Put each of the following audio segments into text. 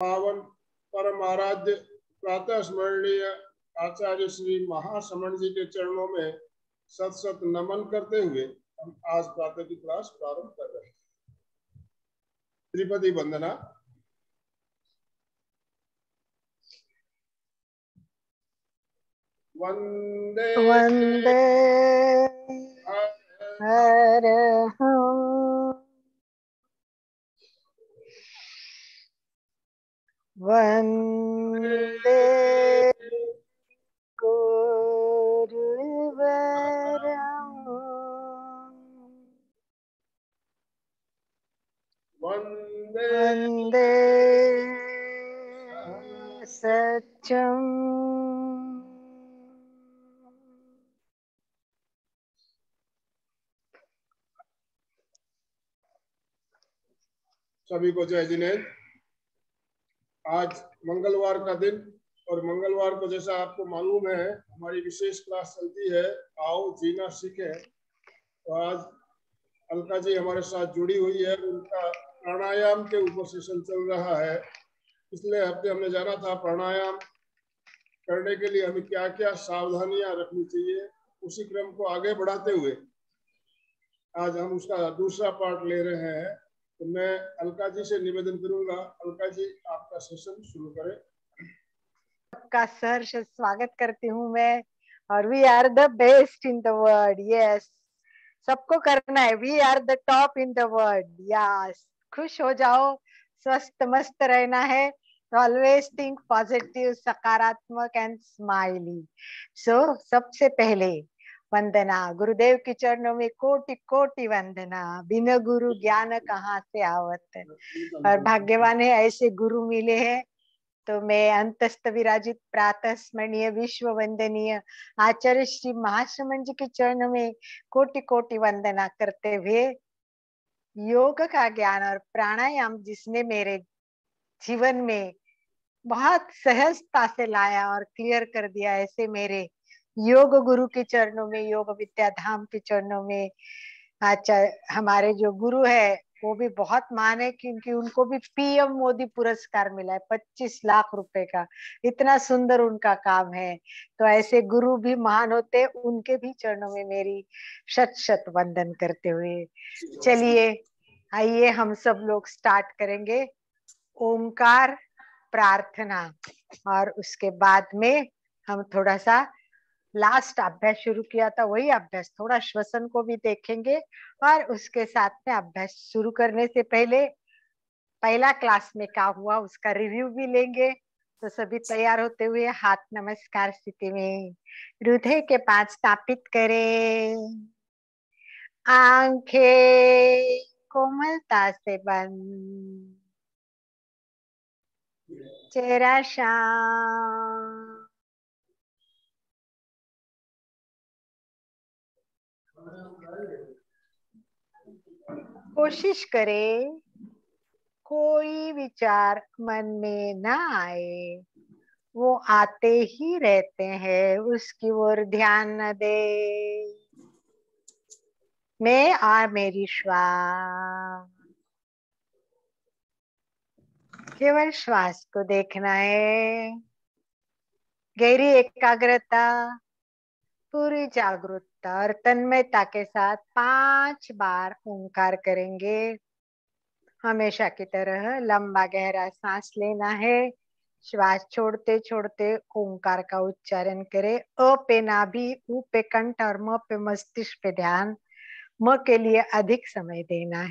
पावन परम आराध्य प्रातः स्मरणीय आचार्य श्री महासमण जी के चरणों में सत सत नमन करते हुए हम आज प्रातः की क्लास प्रारंभ कर रहे हैं। त्रिपदी वंदना। वंदे वंदे हरहं वंदे गुरुवरं वंदे वंदे सत्यं सभी को जय जिनेन्द्र। आज मंगलवार का दिन और मंगलवार को जैसा आपको मालूम है हमारी विशेष क्लास चलती है आओ जीना सीखें। तो आज अलका जी हमारे साथ जुड़ी हुई है, उनका प्राणायाम के ऊपर सेशन चल रहा है। पिछले हफ्ते हमने जाना था प्राणायाम करने के लिए हमें क्या क्या सावधानियां रखनी चाहिए, उसी क्रम को आगे बढ़ाते हुए आज हम उसका दूसरा पार्ट ले रहे हैं। तो मैं अलका जी से निवेदन करूंगा, अलका जी आपका सेशन शुरू करें। सबका सहर्ष स्वागत करती हूँ मैं। और we are the best in the world. Yes, सबको करना है। We are the top in the world. Yes, खुश हो जाओ, स्वस्थ मस्त रहना है। तो ऑलवेज थिंक पॉजिटिव, सकारात्मक एंड स्माइली। सो सबसे पहले वंदना गुरुदेव के चरणों में, कोटि कोटि वंदना। बिना गुरु ज्ञान कहाँ से आवत। और भाग्यवान है, ऐसे गुरु मिले हैं। तो मैं अंतस्थ विराजित प्रातः स्मरणीय विश्व वंदनीय आचार्य श्री महाश्रमण जी के चरणों में कोटि कोटि वंदना करते हुए योग का ज्ञान और प्राणायाम जिसने मेरे जीवन में बहुत सहजता से लाया और क्लियर कर दिया, ऐसे मेरे योग गुरु के चरणों में, योग विद्या धाम के चरणों में आचार्य हमारे जो गुरु है वो भी बहुत मान है, क्योंकि उनको भी पीएम मोदी पुरस्कार मिला है 25 लाख रुपए का। इतना सुंदर उनका काम है। तो ऐसे गुरु भी महान होते, उनके भी चरणों में मेरी शत शत वंदन करते हुए चलिए आइए हम सब लोग स्टार्ट करेंगे ओमकार प्रार्थना। और उसके बाद में हम थोड़ा सा लास्ट अभ्यास शुरू किया था, वही अभ्यास थोड़ा श्वसन को भी देखेंगे। और उसके साथ में अभ्यास शुरू करने से पहले पहला क्लास में क्या हुआ उसका रिव्यू भी लेंगे। तो सभी तैयार होते हुए हाथ नमस्कार स्थिति में हृदय के पास स्थापित करें, आंखें कोमलता से बंद, चेहरा शांत। कोशिश करें कोई विचार मन में ना आए, वो आते ही रहते हैं, उसकी ओर ध्यान न दे। मैं और मेरी श्वास, केवल श्वास को देखना है। गहरी एकाग्रता, पूरी जागरूकता और तन्मयता के साथ 5 बार ओंकार करेंगे। हमेशा की तरह लंबा गहरा सांस लेना है। श्वास छोड़ते छोड़ते ओंकार का उच्चारण करें। अ पे नाभि, उ पे कंठ और म पे मस्तिष्क पे ध्यान। म के लिए अधिक समय देना है।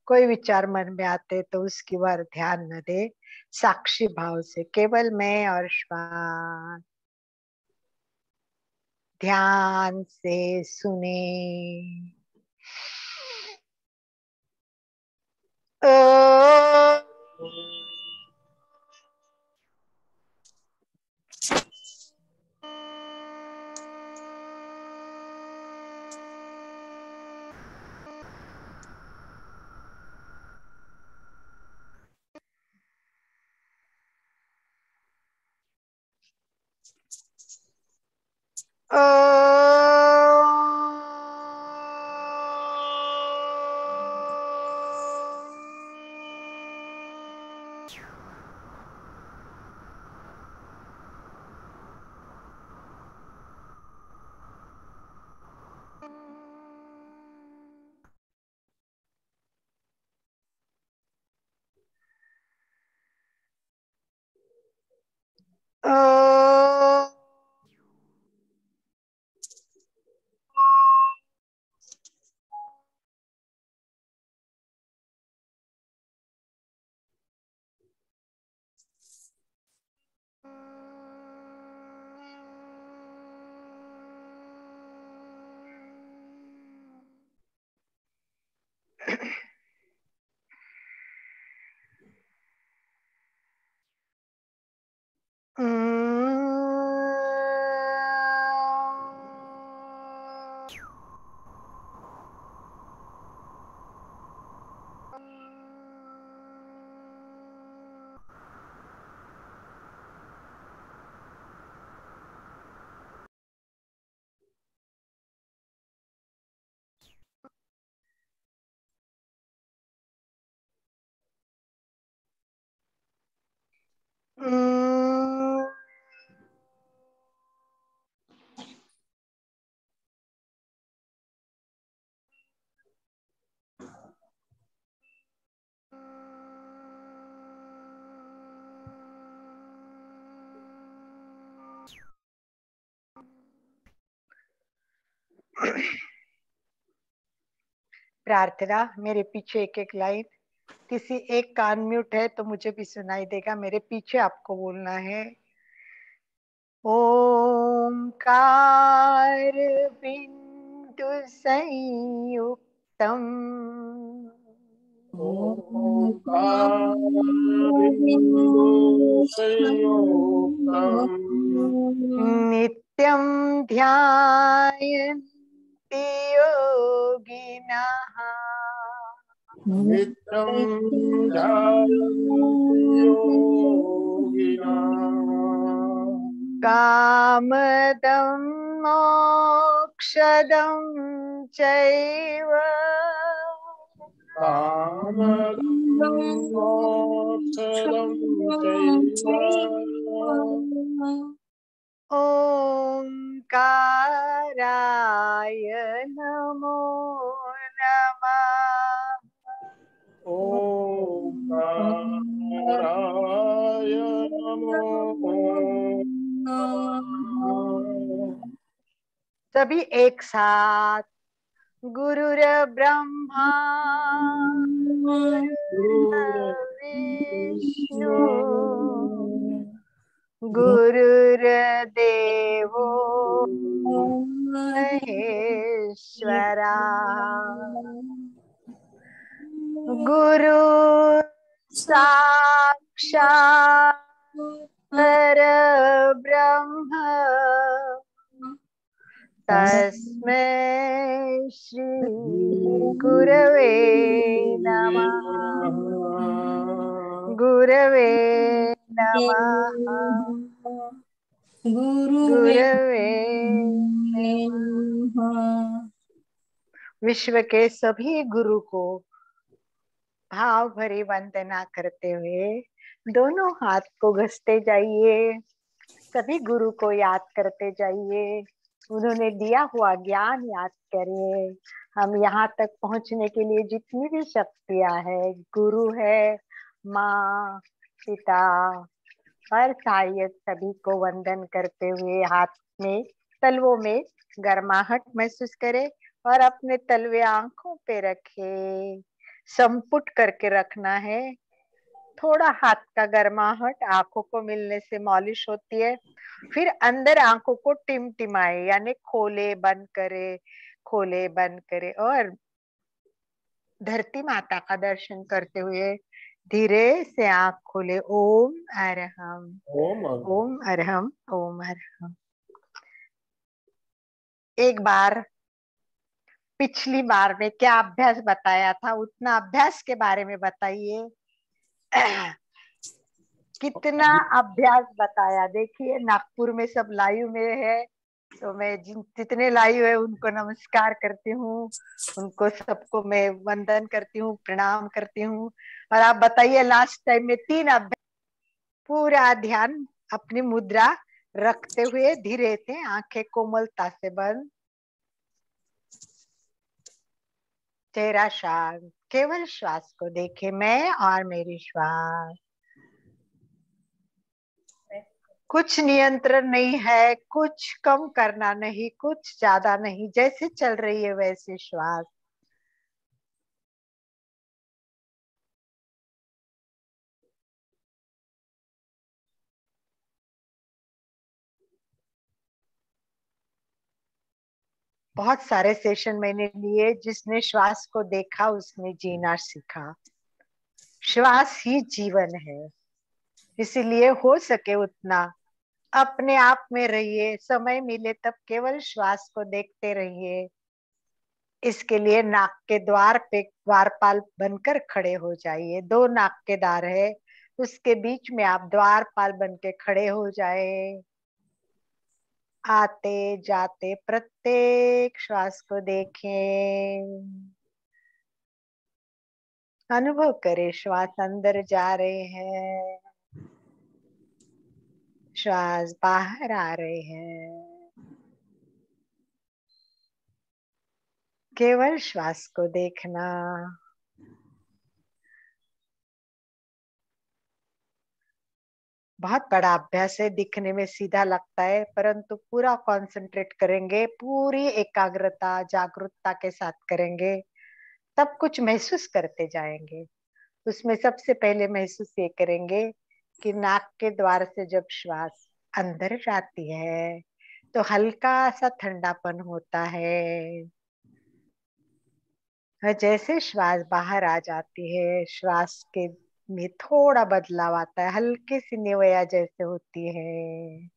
कोई विचार मन में आते तो उसकी ओर ध्यान न दे, साक्षी भाव से केवल मैं और श्वास ध्यान से सुने। ओ प्रार्थना, मेरे पीछे एक एक लाइन, किसी एक कान म्यूट है तो मुझे भी सुनाई देगा, मेरे पीछे आपको बोलना है। ओंकार बिंदु संयुक्तम ओंकारबिंदु संयुक्तम् नित्यं ध्यायन्ति योगिनः नित्यं ध्यायन्ति योगिनः कामदं मोक्षदं चैव कामदं मोक्षदं चैव ओंकाराय नमो नमः। ओंकाराय नमो नमः। सभी एक साथ। गुरुर ब्रह्मा गुरुर्विष्णु गुरुर्देवो महेश्वरा गुरु साक्षात् परब्रह्म तस्मै श्री गुरवे नमः। गुरवे नमः। गुरवे नमः। विश्व के सभी गुरु को भाव भरी वंदना करते हुए दोनों हाथ को घसते जाइए। सभी गुरु को याद करते जाइए, उन्होंने दिया हुआ ज्ञान याद करिए। हम यहाँ तक पहुँचने के लिए जितनी भी शक्तियाँ है, गुरु है, माँ, पिता और सहायक, सभी को वंदन करते हुए हाथ में तलवों में गर्माहट महसूस करें और अपने तलवे आंखों पे रखे, संपुट करके रखना है। थोड़ा हाथ का गर्माहट आंखों को मिलने से मालिश होती है। फिर अंदर आंखों को टिमटिमाए, यानी खोले बंद करे, खोले बंद करे और धरती माता का दर्शन करते हुए धीरे से आंख खोले। ओम अरहम, ओम अरहम, ओम अरहम। एक बार पिछली बार में क्या अभ्यास बताया था, उतना अभ्यास के बारे में बताइए। कितना अभ्यास बताया। देखिए नागपुर में सब लाइव में है, तो मैं जितने लाइव है उनको नमस्कार करती हूँ, उनको सबको मैं वंदन करती हूँ, प्रणाम करती हूँ। और आप बताइए, लास्ट टाइम में 3 अभ्यास, पूरा ध्यान अपनी मुद्रा रखते हुए धीरे से आंखें कोमलता से बंद, चेहरा शांत, केवल श्वास को देखे, मैं और मेरी श्वास। कुछ नियंत्रण नहीं है, कुछ कम करना नहीं, कुछ ज्यादा नहीं, जैसे चल रही है वैसे श्वास। बहुत सारे सेशन मैंने लिए, जिसने श्वास को देखा उसने जीना सीखा। श्वास ही जीवन है, इसीलिए हो सके उतना अपने आप में रहिए। समय मिले तब केवल श्वास को देखते रहिए। इसके लिए नाक के द्वार पे द्वारपाल बनकर खड़े हो जाइए। दो नाक के द्वार है, उसके बीच में आप द्वारपाल बन के खड़े हो जाए। आते जाते प्रत्येक श्वास को देखें, अनुभव करें श्वास अंदर जा रहे हैं, श्वास बाहर आ रहे हैं। केवल श्वास को देखना। बहुत बड़ा अभ्यास है, दिखने में सीधा लगता है, परंतु पूरा कंसंट्रेट करेंगे, पूरी एकाग्रता जागरूकता के साथ करेंगे, तब कुछ महसूस करते जाएंगे। उसमें सबसे पहले महसूस ये करेंगे कि नाक के द्वार से जब श्वास अंदर जाती है तो हल्का सा ठंडापन होता है, और जैसे श्वास बाहर आ जाती है श्वास के में थोड़ा बदलाव आता है, हल्की सी निवया जैसे होती है।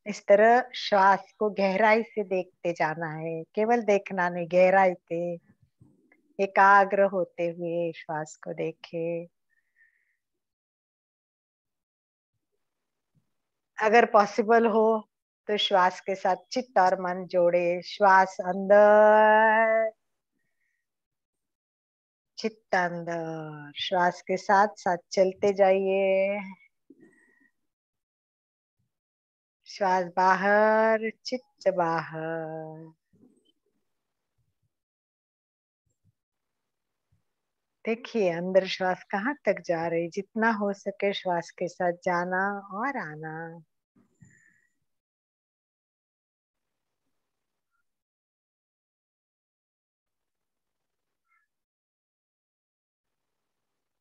इस तरह श्वास को गहराई से देखते जाना है, केवल देखना नहीं, गहराई से एकाग्र होते हुए श्वास को देखे। अगर पॉसिबल हो तो श्वास के साथ चित्त और मन जोड़े। श्वास अंदर, चित्त अंदर, श्वास के साथ साथ चलते जाइए। श्वास बाहर, चित्त बाहर। देखिए अंदर श्वास कहाँ तक जा रही, जितना हो सके श्वास के साथ जाना और आना।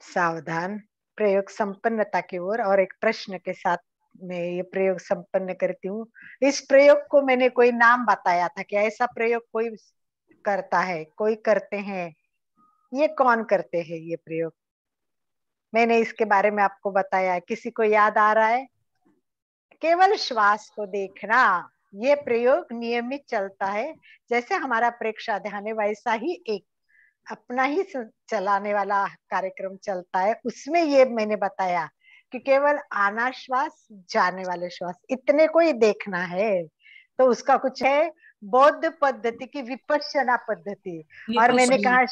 सावधान। प्रयोग संपन्नता की ओर और एक प्रश्न के साथ मैं ये प्रयोग संपन्न करती हूँ। इस प्रयोग को मैंने कोई नाम बताया था कि ऐसा प्रयोग कोई करता है, कोई करते हैं। ये कौन करते हैं ये प्रयोग? मैंने इसके बारे में आपको बताया है, किसी को याद आ रहा है? केवल श्वास को देखना। ये प्रयोग नियमित चलता है, जैसे हमारा प्रेक्षा ध्यान है वैसा ही एक अपना ही चलाने वाला कार्यक्रम चलता है। उसमें ये मैंने बताया कि केवल आना श्वास, जाने वाले श्वास, इतने को ही देखना है। तो उसका कुछ है बौद्ध पद्धति की विपश्यना पद्धति। और मैंने विपश्यना। कहा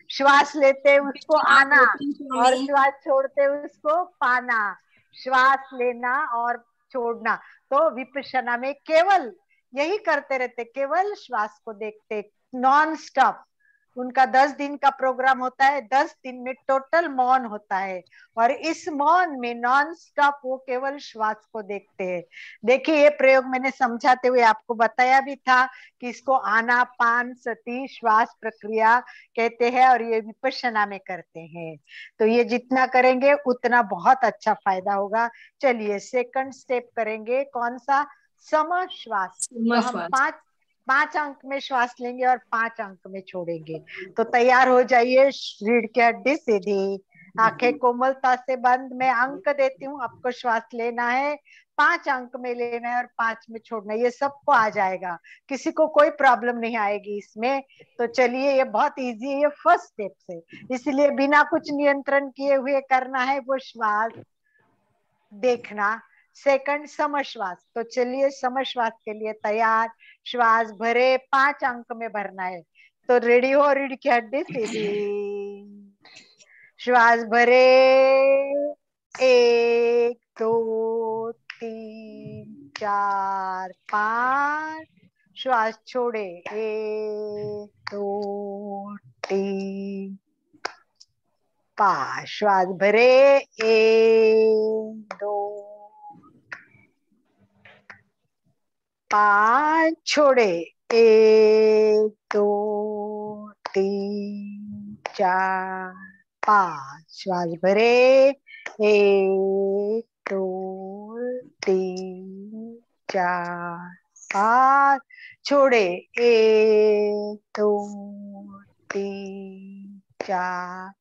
श्वास लेते उसको विपश्यना आना बोलते हैं और स्वामी। श्वास छोड़ते उसको पाना, श्वास लेना और छोड़ना। तो विपश्यना में केवल यही करते रहते, केवल श्वास को देखते नॉन स्टॉप। उनका 10 दिन का प्रोग्राम होता है, 10 दिन में टोटल मौन होता है, और इस मौन में नॉन स्टॉप वो केवल श्वास को देखते हैं। देखिए ये प्रयोग मैंने समझाते हुए आपको बताया भी था कि इसको आनापान सती श्वास प्रक्रिया कहते हैं, और ये विपश्यना में करते हैं। तो ये जितना करेंगे उतना बहुत अच्छा फायदा होगा। चलिए सेकंड स्टेप करेंगे, कौन सा? सम श्वास। तो हम श्वास। पांच पांच अंक में श्वास लेंगे और 5 अंक में छोड़ेंगे। तो तैयार हो जाइए, रीढ़ की हड्डी सीधी, आंखें कोमलता से बंद। मैं अंक देती हूँ, आपको श्वास लेना है, 5 अंक में लेना है और 5 में छोड़ना है। ये सबको आ जाएगा, किसी को कोई प्रॉब्लम नहीं आएगी इसमें। तो चलिए ये बहुत इजी है, ये फर्स्ट स्टेप से, इसलिए बिना कुछ नियंत्रण किए हुए करना है वो श्वास देखना। सेकंड समश्वास। तो चलिए समश्वास के लिए तैयार। श्वास भरे, 5 अंक में भरना है। तो रेडी हो, रीढ़ की हड्डी सीधी, श्वास भरे, 1 2 3 4 5। श्वास छोड़े, 1 2 3 5। श्वास भरे, 1 2 छोड़े 1 2 3 4 5 श्वास भरे 1 2 3 4 5 छोड़े 1 2 3 4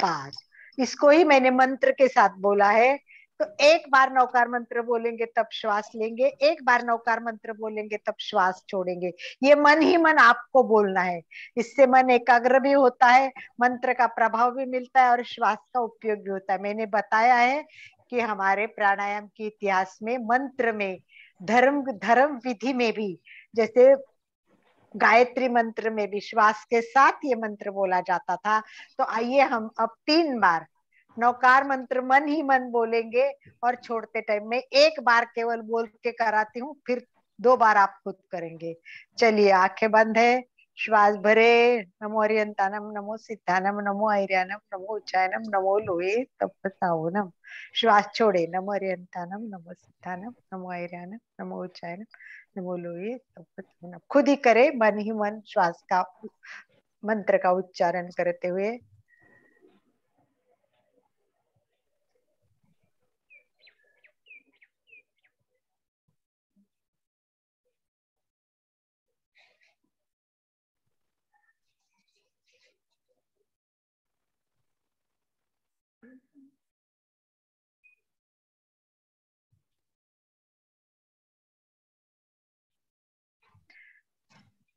5। इसको ही मैंने मंत्र के साथ बोला है। तो एक बार नौकार मंत्र बोलेंगे तब श्वास लेंगे, एक बार नौकार मंत्र बोलेंगे तब श्वास छोड़ेंगे। ये मन ही मन आपको बोलना है। इससे मन एकाग्र भी होता है, मंत्र का प्रभाव भी मिलता है और श्वास का उपयोग भी होता है। मैंने बताया है कि हमारे प्राणायाम के इतिहास में मंत्र में धर्म विधि में भी, जैसे गायत्री मंत्र में भी श्वास के साथ ये मंत्र बोला जाता था। तो आइए हम अब 3 बार नौकार मंत्र मन ही मन बोलेंगे और छोड़ते टाइम में एक बार केवल बोल के कराती हूँ, फिर 2 बार आप खुद करेंगे। चलिए, आंखें बंद है, श्वास भरे, नमो अरियंतानम, नमो सिद्धानम, नमो ऐर्यानम, नमो उच्चायनम, नमो लोहे तपसावनम। श्वास छोड़े, नमो अरियंतानम, नमो सिद्धानम, नमो ऐर्यानम, नमो उच्चायनम, नमो लोहे तपसावनम। खुद ही करे, मन ही मन श्वास का मंत्र का उच्चारण करते हुए।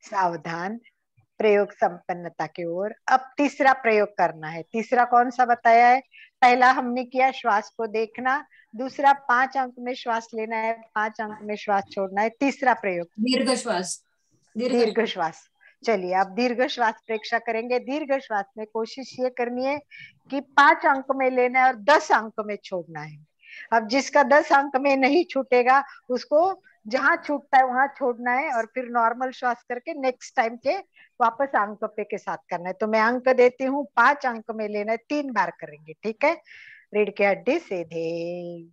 सावधान, प्रयोग संपन्नता की ओर। अब तीसरा प्रयोग करना है। तीसरा कौन सा बताया है? पहला हमने किया श्वास को देखना, दूसरा 5 अंक में श्वास लेना है, 5 अंक में श्वास छोड़ना है। तीसरा प्रयोग दीर्घ श्वास। दीर्घ श्वास। चलिए, अब दीर्घ श्वास प्रेक्षा करेंगे। दीर्घ श्वास में कोशिश ये करनी है कि 5 अंक में लेना है और 10 अंक में छोड़ना है। अब जिसका 10 अंक में नहीं छूटेगा उसको जहां छूटता है वहां छोड़ना है और फिर नॉर्मल श्वास करके नेक्स्ट टाइम के वापस अंक पे के साथ करना है। तो मैं अंक देती हूँ, 5 अंक में लेना है, 3 बार करेंगे, ठीक है? रीढ़ की हड्डी सीधे,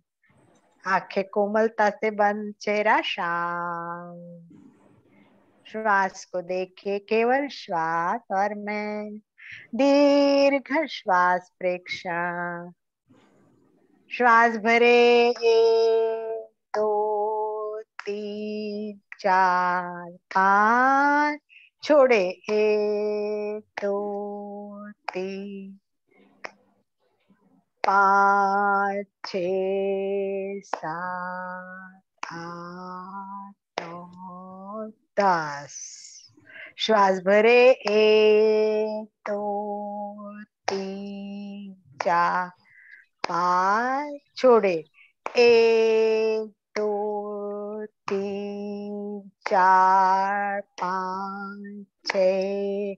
आंखें कोमलता से बंद, चेहरा शांत, श्वास को देखे, केवल श्वास और मैं। दीर्घ श्वास प्रेक्षा। श्वास भरे 1 2 3 4 5 छोड़े 1 2 3 5 6 7 8 9 10। श्वास भरे 1 2 3 4 5 छोड़े 1 2 3 4 5 6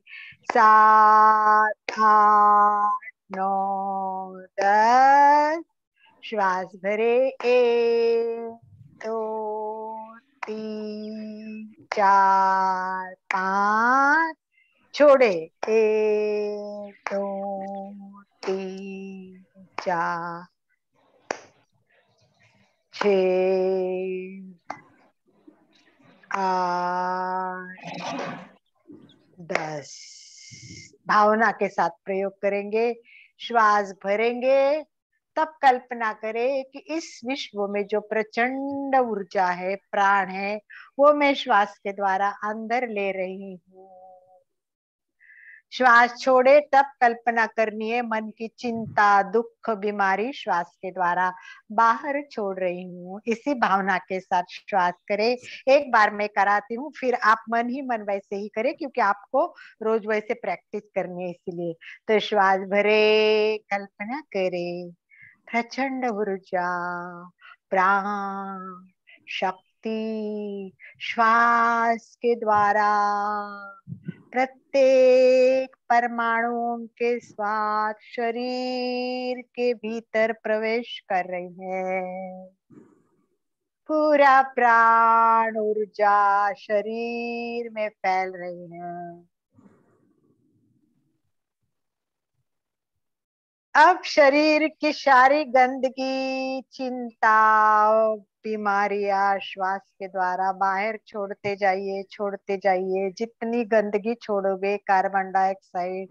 7 8 9 10। श्वास भरे 1 2 3 4 5 छोड़े 1 2 3 4 6 8 10। भावना के साथ प्रयोग करेंगे। श्वास भरेंगे तब कल्पना करें कि इस विश्व में जो प्रचंड ऊर्जा है, प्राण है, वो मैं श्वास के द्वारा अंदर ले रही हूँ। श्वास छोड़े तब कल्पना करनी है मन की चिंता, दुख, बीमारी श्वास के द्वारा बाहर छोड़ रही हूँ। इसी भावना के साथ श्वास करें। एक बार मैं कराती हूँ, फिर आप मन ही मन वैसे ही करें, क्योंकि आपको रोज वैसे प्रैक्टिस करनी है इसलिए। तो श्वास भरे, कल्पना करें प्रचंड ऊर्जा, प्राण, शक्ति श्वास के द्वारा प्रत्येक परमाणुओं के साथ शरीर के भीतर प्रवेश कर रही है। पूरा प्राण ऊर्जा शरीर में फैल रही है। अब शरीर की सारी गंदगी, चिंता, बीमारियां श्वास के द्वारा बाहर छोड़ते जाइए, छोड़ते जाइए। जितनी गंदगी छोड़ोगे कार्बन डाइऑक्साइड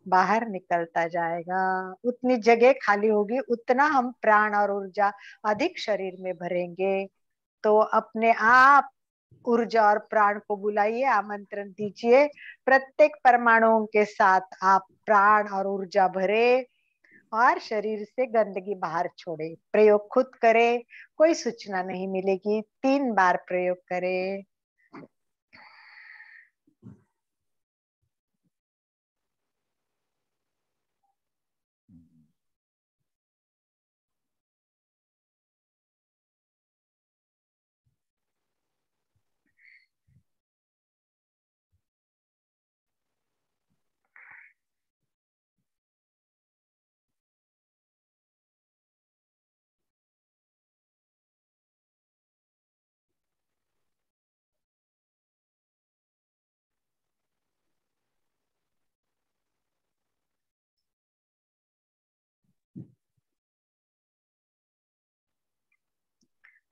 बाहर निकलता जाएगा, उतनी जगह खाली होगी, उतना हम प्राण और ऊर्जा अधिक शरीर में भरेंगे। तो अपने आप ऊर्जा और प्राण को बुलाइए, आमंत्रण दीजिए। प्रत्येक परमाणुओं के साथ आप प्राण और ऊर्जा भरे और शरीर से गंदगी बाहर छोड़े। प्रयोग खुद करे, कोई सूचना नहीं मिलेगी। 3 बार प्रयोग करे।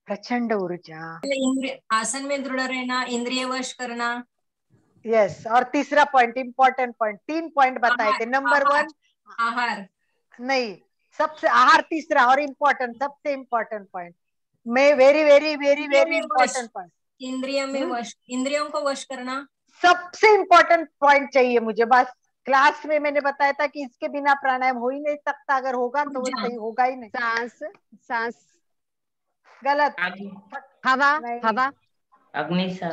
प्रचंड ऊर्जा। आसन में दृढ़ रहना, इंद्रिय वश करना। यस। और तीसरा पॉइंट, इंपॉर्टेंट पॉइंट, 3 पॉइंट बताए थे। नंबर 1 आहार नहीं, सबसे आहार तीसरा और इम्पोर्टेंट, सबसे इम्पोर्टेंट पॉइंट में, very very very very important point. इंद्रिय में वश, इंद्रियों को वश करना सबसे इम्पोर्टेंट पॉइंट चाहिए मुझे। बस क्लास में मैंने बताया था कि इसके बिना प्राणायाम हो ही नहीं सकता, अगर होगा तो वो सही होगा ही नहीं। सांस, सांस गलत। हवा, हवा, अग्नि से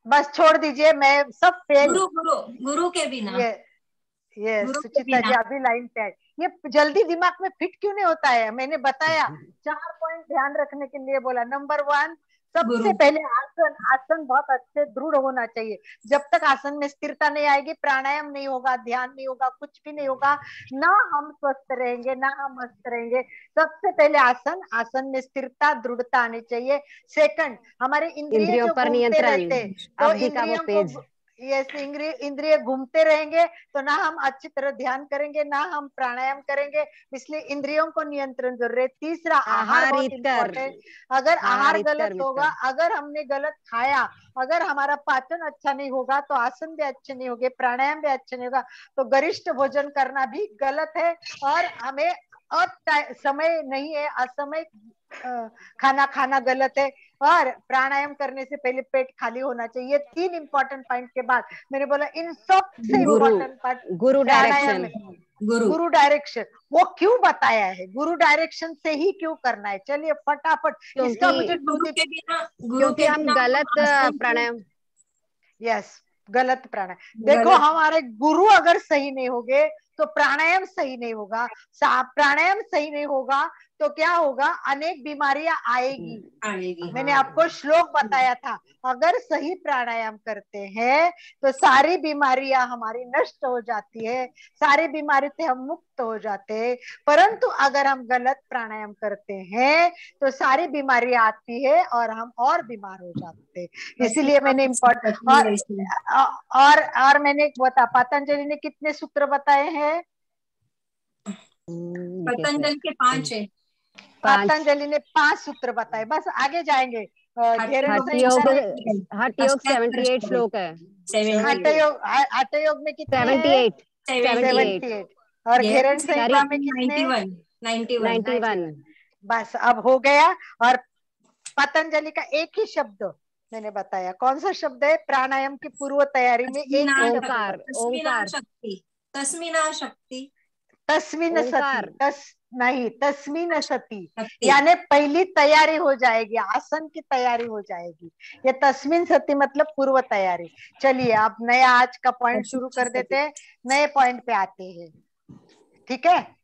बस छोड़ दीजिए, मैं सब फेल। गुरु गुरु गुरु के बिना। ये सुचिता जी अभी लाइन पे आए। ये जल्दी दिमाग में फिट क्यों नहीं होता है? मैंने बताया 4 पॉइंट ध्यान रखने के लिए बोला। नंबर 1, सबसे पहले आसन। आसन बहुत अच्छे दृढ़ होना चाहिए। जब तक आसन में स्थिरता नहीं आएगी, प्राणायाम नहीं होगा, ध्यान नहीं होगा, कुछ भी नहीं होगा। ना हम स्वस्थ रहेंगे, ना हम मस्त रहेंगे। सबसे पहले आसन, आसन में स्थिरता, दृढ़ता आनी चाहिए। सेकंड, हमारे इंद्रिय जो पर घूमते नियंत्रण। रहते, तो इंद्रियों को, ये इंद्रिय घूमते रहेंगे तो ना हम अच्छी तरह ध्यान करेंगे, ना हम प्राणायाम करेंगे। इसलिए इंद्रियों को नियंत्रण जरूरी है। तीसरा, आहार बहुत इम्पोर्टेंट। अगर आहार गलत होगा, अगर हमने गलत खाया, अगर हमारा पाचन अच्छा नहीं होगा तो आसन भी अच्छे नहीं होंगे, प्राणायाम भी अच्छे नहीं होगा। तो गरिष्ठ भोजन करना भी गलत है। और हमें समय नहीं है, असमय खाना खाना गलत है। और प्राणायाम करने से पहले पेट खाली होना चाहिए। 3 इंपॉर्टेंट पॉइंट के बाद मैंने बोला इन सबसे इम्पोर्टेंट पॉइंट गुरु प्राणायाम में गुरु डायरेक्शन। वो क्यों बताया है? गुरु डायरेक्शन से ही क्यों करना है? चलिए फटाफट इसका मुझे क्योंकि हम गलत प्राणायाम, यस, गलत प्राणायाम। देखो हमारे गुरु अगर सही नहीं होंगे तो प्राणायाम सही नहीं होगा। प्राणायाम सही नहीं होगा तो क्या होगा? अनेक बीमारियां आएगी। मैंने आपको श्लोक बताया था, अगर सही प्राणायाम करते हैं तो सारी बीमारियां हमारी नष्ट हो जाती है, सारी बीमारी से हम मुक्त हो जाते हैं। परंतु अगर हम गलत प्राणायाम करते हैं तो सारी बीमारियां आती है और हम और बीमार हो जाते हैं। इसीलिए मैंने और मैंने बता, पतंजलि ने कितने सूत्र बताए हैं? पतंजलि के 5 है। पतंजलि ने 5 सूत्र बताए। बस आगे जाएंगे। हठ योग 78 श्लोक है। हठ योग में कितने? 78 और घेरण संहिता में कितने? 91। बस अब हो गया। और पतंजलि का एक ही शब्द मैंने बताया, कौन सा शब्द है? प्राणायाम की पूर्व तैयारी में एक ही ओंकार। तस्मीना शक्ति, तस्मीन सती, नहीं तस्मीन सती, यानी पहली तैयारी हो जाएगी, आसन की तैयारी हो जाएगी। ये तस्मीन सती मतलब पूर्व तैयारी। चलिए अब नया आज का पॉइंट शुरू कर देते हैं, नए पॉइंट पे आते हैं। ठीक है,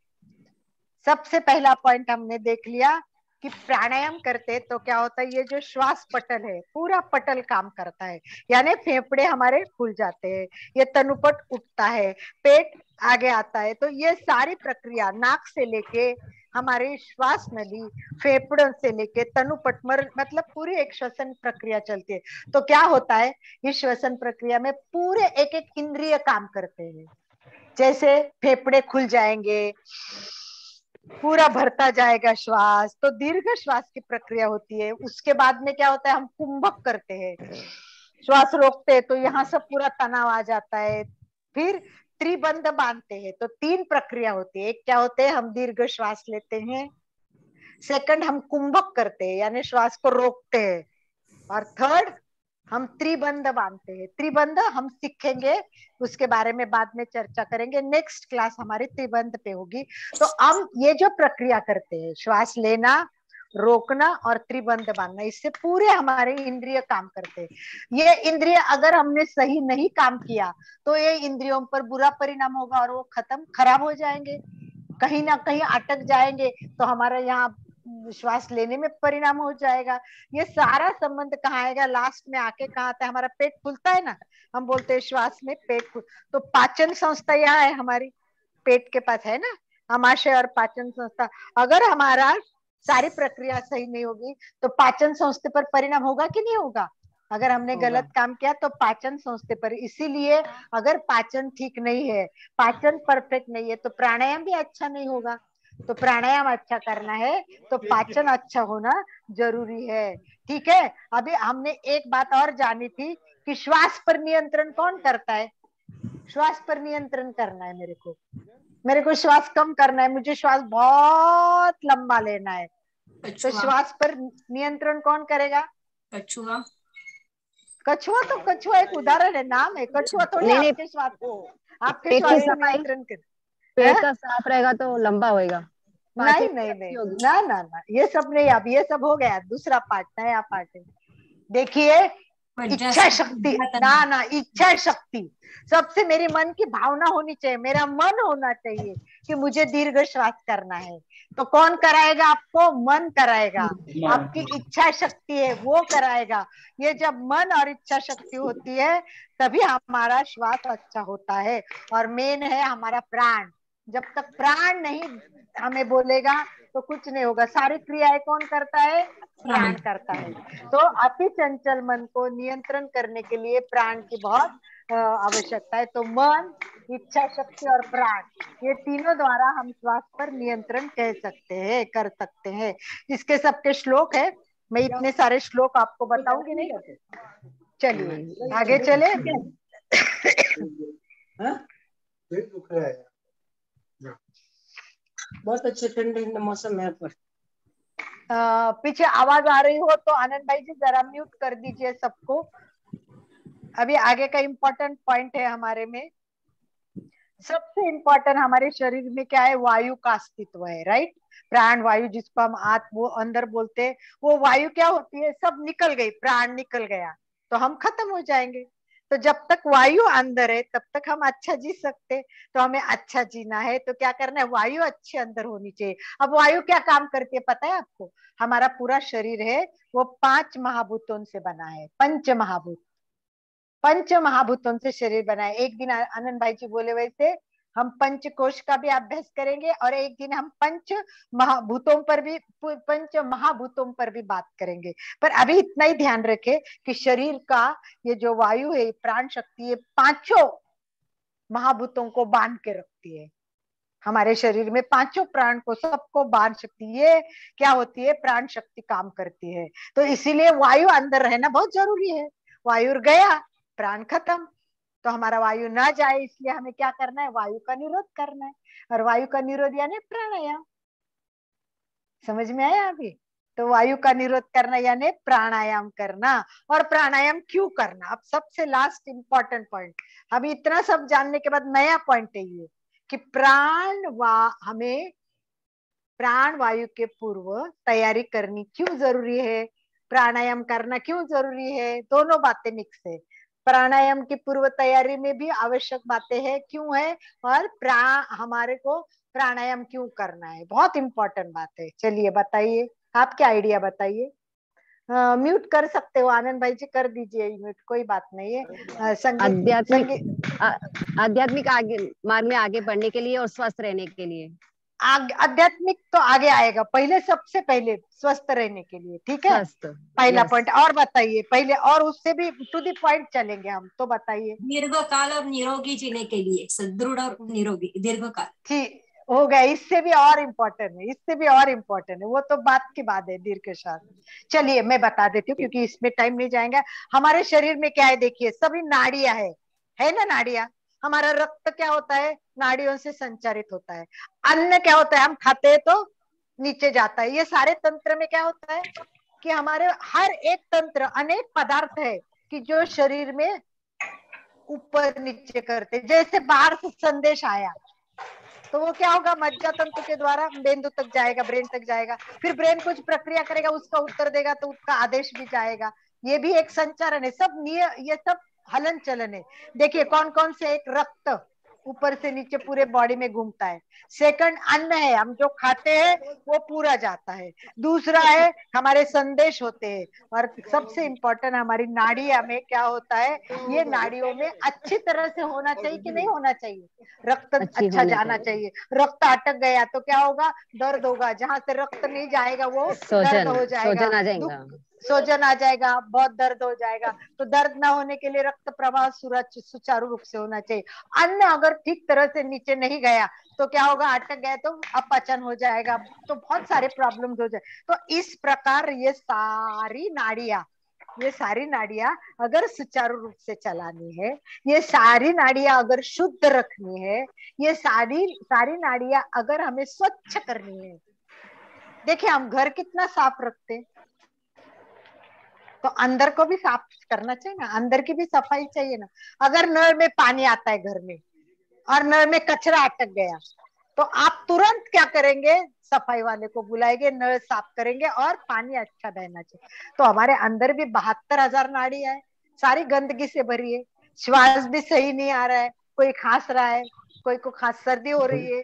सबसे पहला पॉइंट हमने देख लिया कि प्राणायाम करते तो क्या होता है। ये जो श्वास पटल है, पूरा पटल काम करता है, यानी फेफड़े हमारे खुल जाते हैं, ये तनुपट उठता है, पेट आगे आता है। तो ये सारी प्रक्रिया नाक से लेके हमारी श्वास नली, फेफड़ों से लेके तनुपट मतलब पूरी एक श्वसन प्रक्रिया चलती है। तो क्या होता है, इस श्वसन प्रक्रिया में पूरे एक एक इंद्रिय काम करते हैं। जैसे फेफड़े खुल जाएंगे, पूरा भरता जाएगा श्वास, तो दीर्घ श्वास की प्रक्रिया होती है। उसके बाद में क्या होता है, हम कुंभक करते हैं, श्वास रोकते हैं, तो यहाँ से पूरा तनाव आ जाता है। फिर त्रिबंध बांधते हैं, तो 3 प्रक्रिया होती है। एक क्या होते हैं, हम दीर्घ श्वास लेते हैं, सेकंड हम कुंभक करते हैं यानी श्वास को रोकते हैं, और थर्ड हम त्रिबंध बांधते हैं। त्रिबंध हम सीखेंगे, उसके बारे में बाद में चर्चा करेंगे, नेक्स्ट क्लास हमारी त्रिबंध पे होगी। तो हम ये जो प्रक्रिया करते हैं, श्वास लेना, रोकना और त्रिबंध बांधना, इससे पूरे हमारे इंद्रिय काम करते हैं। ये इंद्रिय अगर हमने सही नहीं काम किया तो ये इंद्रियों पर बुरा परिणाम होगा और वो खराब हो जाएंगे, कहीं ना कहीं अटक जाएंगे, तो हमारा यहाँ श्वास लेने में परिणाम हो जाएगा। ये सारा संबंध कहाँ आएगा, लास्ट में आके कहाँ आता है, हमारा पेट फूलता है ना, हम बोलते हैं श्वास में पेट फूल, तो पाचन संस्था यहाँ है हमारी, पेट के पास है ना, आमाशय और पाचन संस्था। अगर हमारा सारी प्रक्रिया सही नहीं होगी तो पाचन संस्थे पर परिणाम होगा कि नहीं होगा। अगर हमने गलत काम किया तो पाचन संस्थे पर, इसीलिए अगर पाचन ठीक नहीं है, पाचन परफेक्ट नहीं है, तो प्राणायाम भी अच्छा नहीं होगा। तो प्राणायाम अच्छा करना है तो पाचन अच्छा होना जरूरी है। ठीक है, अभी हमने एक बात और जानी थी कि श्वास पर नियंत्रण कौन करता है। श्वास पर नियंत्रण करना है मेरे को श्वास कम करना है, मुझे श्वास बहुत लंबा लेना है, तो श्वास पर नियंत्रण कौन करेगा। कछुआ। कछुआ तो कछुआ एक उदाहरण है, नाम है, कछुआ थोड़ी आपके श्वास को, आपके श्वास को नियंत्रण कर। पेट का साफ रहेगा तो लंबा होएगा। नहीं नहीं नहीं, ना ना ना, ये सब नहीं, अब ये सब हो गया, दूसरा पार्ट, नया पार्ट है। देखिए, इच्छा शक्ति, ना इच्छा शक्ति, सबसे मेरी मन की भावना होनी चाहिए, मेरा मन होना चाहिए कि मुझे दीर्घ श्वास करना है। तो कौन कराएगा आपको, मन कराएगा, आपकी इच्छा शक्ति है वो कराएगा। ये जब मन और इच्छा शक्ति होती है तभी हमारा श्वास अच्छा होता है। और मेन है हमारा प्राण, जब तक प्राण नहीं हमें बोलेगा तो कुछ नहीं होगा। सारी क्रियाएं कौन करता है, प्राण करता है। तो अति चंचल मन को नियंत्रण करने के लिए प्राण की बहुत आवश्यकता है। तो मन, इच्छा शक्ति और प्राण, ये तीनों द्वारा हम श्वास पर नियंत्रण कर सकते हैं। इसके सबके श्लोक है, मैं इतने सारे श्लोक आपको बताऊंगी नहीं। चलिए आगे चले। बहुत अच्छे ठंडे मौसम है पर पीछे आवाज आ रही हो तो आनंद भाई जी जरा म्यूट कर दीजिए सबको। अभी आगे का इम्पोर्टेंट पॉइंट है हमारे में। सबसे इम्पोर्टेंट हमारे शरीर में क्या है, वायु का अस्तित्व है, राइट। प्राण वायु जिसको हम वो अंदर बोलते हैं, वो वायु क्या होती है, सब निकल गई, प्राण निकल गया तो हम खत्म हो जाएंगे। तो जब तक वायु अंदर है तब तक हम अच्छा जी सकते। तो हमें अच्छा जीना है तो क्या करना है, वायु अच्छी अंदर होनी चाहिए। अब वायु क्या काम करती है पता है आपको, हमारा पूरा शरीर है वो 5 महाभूतों से बना है, पंच महाभूतों से शरीर बना है। एक दिन आनंद भाई जी बोले वैसे हम पंचकोश का भी अभ्यास करेंगे और एक दिन हम पंच महाभूतों पर भी बात करेंगे। पर अभी इतना ही ध्यान रखें कि शरीर का ये जो वायु है, प्राण शक्ति, ये 5 महाभूतों को बांध के रखती है। हमारे शरीर में 5 प्राण को सबको बांध शक्ति, ये क्या होती है, प्राण शक्ति काम करती है। तो इसीलिए वायु अंदर रहना बहुत जरूरी है। वायु गया प्राण खत्म। तो हमारा वायु ना जाए इसलिए हमें क्या करना है, वायु का निरोध करना है। और वायु का निरोध यानी प्राणायाम। समझ में आया अभी। तो वायु का निरोध करना यानी प्राणायाम करना। और प्राणायाम क्यों करना, अब सबसे लास्ट इंपॉर्टेंट पॉइंट। अभी इतना सब जानने के बाद नया पॉइंट है ये कि हमें प्राण वायु के पूर्व तैयारी करनी क्यों जरूरी है, प्राणायाम करना क्यों जरूरी है, दोनों बातें मिक्स है। प्राणायाम की पूर्व तैयारी में भी आवश्यक बातें हैं क्यों है, और हमारे को प्राणायाम क्यों करना है, बहुत इंपॉर्टेंट बात है। चलिए बताइए, आपके आइडिया बताइए। म्यूट कर सकते हो आनंद भाई जी, कर दीजिए म्यूट, कोई बात नहीं है। आध्यात्मिक आध्यात्मिक आगे मार्ग में आगे बढ़ने के लिए और स्वस्थ रहने के लिए। आध्यात्मिक तो आगे आएगा, पहले सबसे पहले स्वस्थ रहने के लिए, ठीक है, स्वस्थ, पहला yes. पॉइंट। और बताइए पहले, और उससे भी टू द पॉइंट चलेंगे हम, तो बताइए। दीर्घ काल और निरोगी जीने के लिए, सुदृढ़ और निरोगी दीर्घ काल। ठीक हो गया, इससे भी और इम्पोर्टेंट है, इससे भी और इम्पोर्टेंट है, वो तो बात की बात है दीर्घ श्वास। चलिए मैं बता देती हूँ क्योंकि इसमें टाइम नहीं जाएगा। हमारे शरीर में क्या है, देखिए सभी नाड़ियां है ना, नाड़ियां। हमारा रक्त क्या होता है, नाड़ियों से संचारित होता है। अन्न क्या होता है, हम खाते हैं तो नीचे जाता है। ये सारे तंत्र में क्या होता है कि हमारे हर एक तंत्र, अनेक पदार्थ है कि जो शरीर में ऊपर नीचे करते। जैसे बाहर से संदेश आया तो वो क्या होगा, मज्जा तंतु के द्वारा बिंदु तक जाएगा, ब्रेन तक जाएगा, फिर ब्रेन कुछ प्रक्रिया करेगा, उसका उत्तर देगा तो उसका आदेश भी जाएगा। ये भी एक संचारण है, सब ये सब हलन चलन है। देखिए कौन कौन से, एक रक्त ऊपर से नीचे पूरे बॉडी में घूमता है। सेकंड अन्न है, हम जो खाते हैं वो पूरा जाता है। दूसरा है हमारे संदेश होते हैं। और सबसे इंपॉर्टेंट हमारी नाड़ियां में क्या होता है, ये नाड़ियों में अच्छी तरह से होना चाहिए कि नहीं होना चाहिए, रक्त अच्छी अच्छा होनी जाना चाहिए। रक्त अटक गया तो क्या होगा, दर्द होगा, जहां से रक्त नहीं जाएगा वो दर्द हो जाएगा, सोजन आ दुख, जाएगा। सोजन आ जाएगा, बहुत दर्द हो जाएगा। तो दर्द ना होने के लिए रक्त प्रवाह सुचारू रूप से होना चाहिए। अन्न अगर ठीक तरह से नीचे नहीं गया तो क्या होगा, अटक गया तो अपचन हो जाएगा, तो बहुत सारे प्रॉब्लम्स हो जाए। तो इस प्रकार ये सारी नाड़ियां अगर सुचारू रूप से चलानी है, ये सारी नाड़ियां अगर शुद्ध रखनी है, ये सारी सारी नाड़ियां अगर हमें स्वच्छ करनी है। देखिए हम घर कितना साफ रखते हैं, तो अंदर को भी साफ करना चाहिए ना, अंदर की भी सफाई चाहिए ना। अगर नल में पानी आता है घर में और नल में कचरा अटक गया तो आप तुरंत क्या करेंगे, सफाई वाले को बुलाएंगे, नल साफ करेंगे और पानी अच्छा बहना चाहिए। तो हमारे अंदर भी 72,000 नाड़ियां है, सारी गंदगी से भरी है। श्वास भी सही नहीं आ रहा है, कोई खांस रहा है, कोई को खांस सर्दी हो रही है,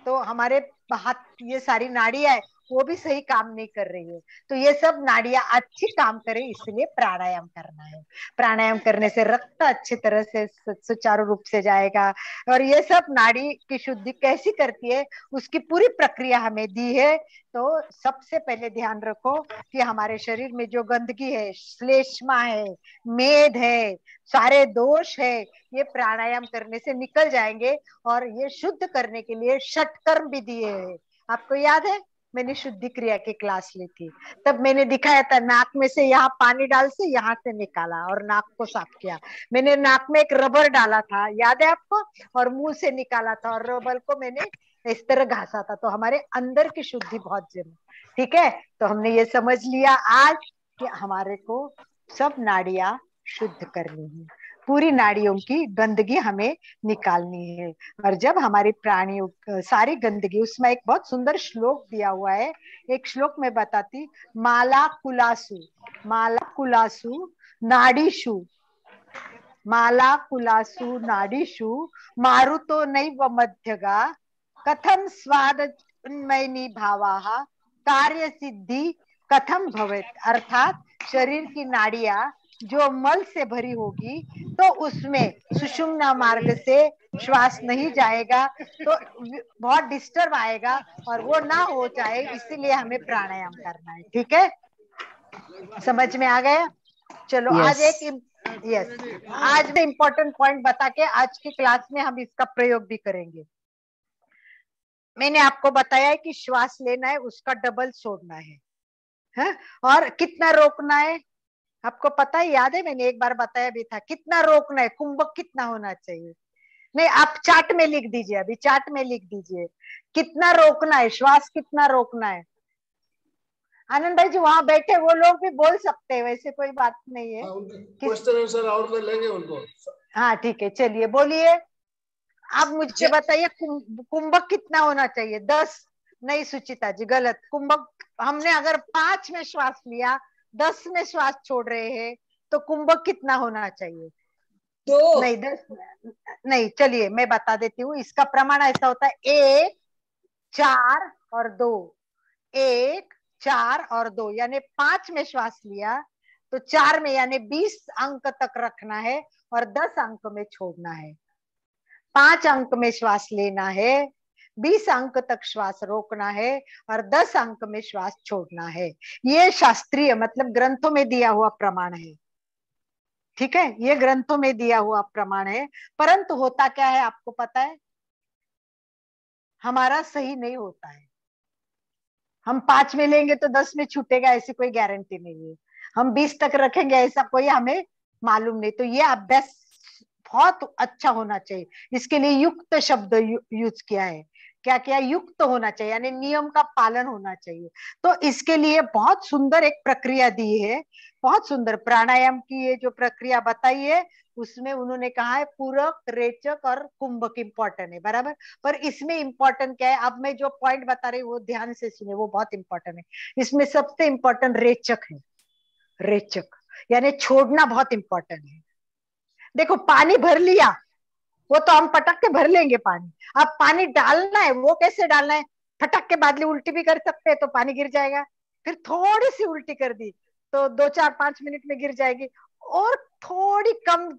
तो हमारे हाथ, ये सारी नाड़ियां है वो भी सही काम नहीं कर रही है। तो ये सब नाड़ियां अच्छी काम करें, इसलिए प्राणायाम करना है। प्राणायाम करने से रक्त अच्छी तरह से सुचारू रूप से जाएगा। और ये सब नाड़ी की शुद्धि कैसी करती है, उसकी पूरी प्रक्रिया हमें दी है। तो सबसे पहले ध्यान रखो कि हमारे शरीर में जो गंदगी है, श्लेष्मा है, मेद है, सारे दोष है, ये प्राणायाम करने से निकल जाएंगे। और ये शुद्ध करने के लिए षटकर्म भी दिए हैं। आपको याद है, मैंने शुद्धि क्रिया की क्लास ली थी, तब मैंने दिखाया था, नाक में से यहाँ पानी डाल से यहाँ से निकाला और नाक को साफ किया। मैंने नाक में एक रबर डाला था, याद है आपको, और मुंह से निकाला था, और रबर को मैंने इस तरह घासा था। तो हमारे अंदर की शुद्धि बहुत जरूरी, ठीक है। तो हमने ये समझ लिया आज कि हमारे को सब नाड़ियां शुद्ध करनी है, पूरी नाड़ियों की गंदगी हमें निकालनी है। और जब हमारी प्राणियों सारी गंदगी, उसमें एक बहुत सुंदर श्लोक दिया हुआ है, एक श्लोक में बताती, माला कुलासु नाड़ीषु, माला कुलासु नाड़ीषु मारुतो नैव मध्यगा कथम स्वाद उन्मयनी भावाः कार्य सिद्धि कथम भवेत। अर्थात शरीर की नाड़ियां जो मल से भरी होगी तो उसमें सुषुम्ना मार्ग से श्वास नहीं जाएगा, तो बहुत डिस्टर्ब आएगा, और वो ना हो जाए इसीलिए हमें प्राणायाम करना है, ठीक है। समझ में आ गया। चलो Yes. आज आज में इम्पोर्टेंट पॉइंट बता के आज की क्लास में हम इसका प्रयोग भी करेंगे। मैंने आपको बताया है कि श्वास लेना है, उसका डबल छोड़ना है? और कितना रोकना है आपको पता है, याद है, मैंने एक बार बताया भी था, कितना रोकना है, कुंभक कितना होना चाहिए। नहीं, आप चार्ट में लिख दीजिए, अभी चार्ट में लिख दीजिए कितना रोकना है, श्वास कितना रोकना है। आनंद भाई जी वहां बैठे वो लोग भी बोल सकते हैं, वैसे कोई बात नहीं है। क्वेश्चन आंसर और में लेंगे उनको। हाँ ठीक है, चलिए बोलिए। आप मुझे बताइए कुंभक कितना होना चाहिए। 10 नहीं सुचिता जी, गलत। कुंभक हमने अगर 5 में श्वास लिया, 10 में श्वास छोड़ रहे हैं, तो कुंभक कितना होना चाहिए? 2 नहीं 10 नहीं। चलिए मैं बता देती हूँ, इसका प्रमाण ऐसा होता है 1 4 और 2, 1 4 और 2, यानी 5 में श्वास लिया तो 4 में यानी 20 अंक तक रखना है और 10 अंक में छोड़ना है। 5 अंक में श्वास लेना है, 20 अंक तक श्वास रोकना है और 10 अंक में श्वास छोड़ना है। ये शास्त्रीय मतलब ग्रंथों में दिया हुआ प्रमाण है, ठीक है, ये ग्रंथों में दिया हुआ प्रमाण है। परंतु होता क्या है आपको पता है, हमारा सही नहीं होता है। हम 5 में लेंगे तो 10 में छूटेगा, ऐसी कोई गारंटी नहीं है। हम 20 तक रखेंगे, ऐसा कोई हमें मालूम नहीं। तो ये अभ्यास बहुत अच्छा होना चाहिए। इसके लिए युक्त शब्द यूज किया है। क्या क्या युक्त होना चाहिए, यानी नियम का पालन होना चाहिए। तो इसके लिए बहुत सुंदर एक प्रक्रिया दी है, बहुत सुंदर प्राणायाम की ये जो प्रक्रिया बताई है, उसमें उन्होंने कहा है पूरक, रेचक और कुंभक इंपॉर्टेंट है, बराबर। पर इसमें इंपॉर्टेंट क्या है, अब मैं जो पॉइंट बता रही हूँ वो ध्यान से सुने, वो बहुत इंपॉर्टेंट है। इसमें सबसे इंपॉर्टेंट रेचक है। रेचक यानी छोड़ना बहुत इंपॉर्टेंट है। देखो पानी भर लिया, वो तो हम पटक के भर लेंगे पानी। अब पानी डालना है, वो कैसे डालना है, फटक के बादली उल्टी भी कर सकते हैं तो पानी गिर जाएगा। फिर थोड़ी सी उल्टी कर दी तो 2 4 5 मिनट में गिर जाएगी, और थोड़ी कम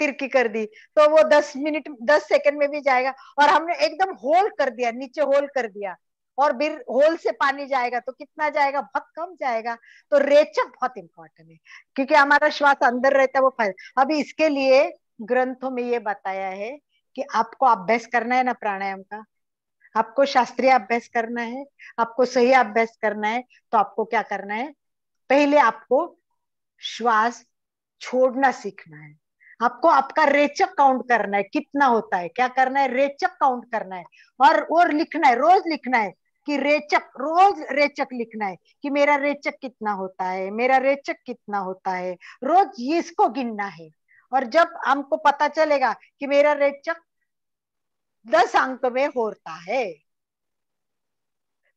तिरकी कर दी तो वो 10 मिनट 10 सेकंड में भी जाएगा। और हमने एकदम होल कर दिया, नीचे होल कर दिया, और फिर होल से पानी जाएगा तो कितना जाएगा, बहुत कम जाएगा। तो रेचक बहुत इंपॉर्टेंट है, क्योंकि हमारा श्वास अंदर रहता है वो फायदा। अभी इसके लिए ग्रंथों में ये बताया है कि आपको अभ्यास करना है ना प्राणायाम का, आपको शास्त्रीय अभ्यास करना है, आपको सही अभ्यास करना है, तो आपको क्या करना है, पहले आपको श्वास छोड़ना सीखना है। आपको आपका रेचक काउंट करना है, कितना होता है, क्या करना है, रेचक काउंट करना है। और लिखना है, रोज लिखना है कि रेचक, रोज रेचक लिखना है कि मेरा रेचक कितना होता है, मेरा रेचक कितना होता है, रोज इसको गिनना है। और जब हमको पता चलेगा कि मेरा रेचक 10 अंक में होता है,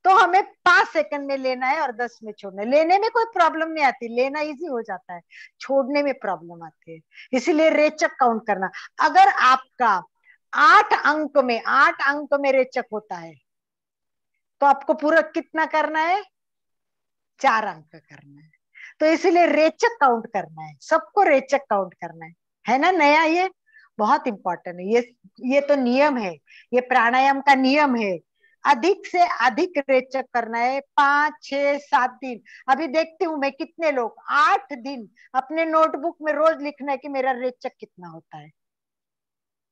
तो हमें 5 सेकंड में लेना है और 10 में छोड़ना है। लेने में कोई प्रॉब्लम नहीं आती, लेना इजी हो जाता है, छोड़ने में प्रॉब्लम आती है। इसीलिए रेचक काउंट करना। अगर आपका 8 अंक में रेचक होता है, तो आपको पूरा कितना करना है, 4 अंक करना है। तो इसीलिए रेचक काउंट करना है, सबको रेचक काउंट करना है ना। नया ये बहुत इंपॉर्टेंट है। ये तो नियम है, ये प्राणायाम का नियम है। अधिक से अधिक रेचक करना है, 5 6 7 दिन। अभी देखती हूँ मैं कितने लोग 8 दिन अपने नोटबुक में रोज लिखना है कि मेरा रेचक कितना होता है।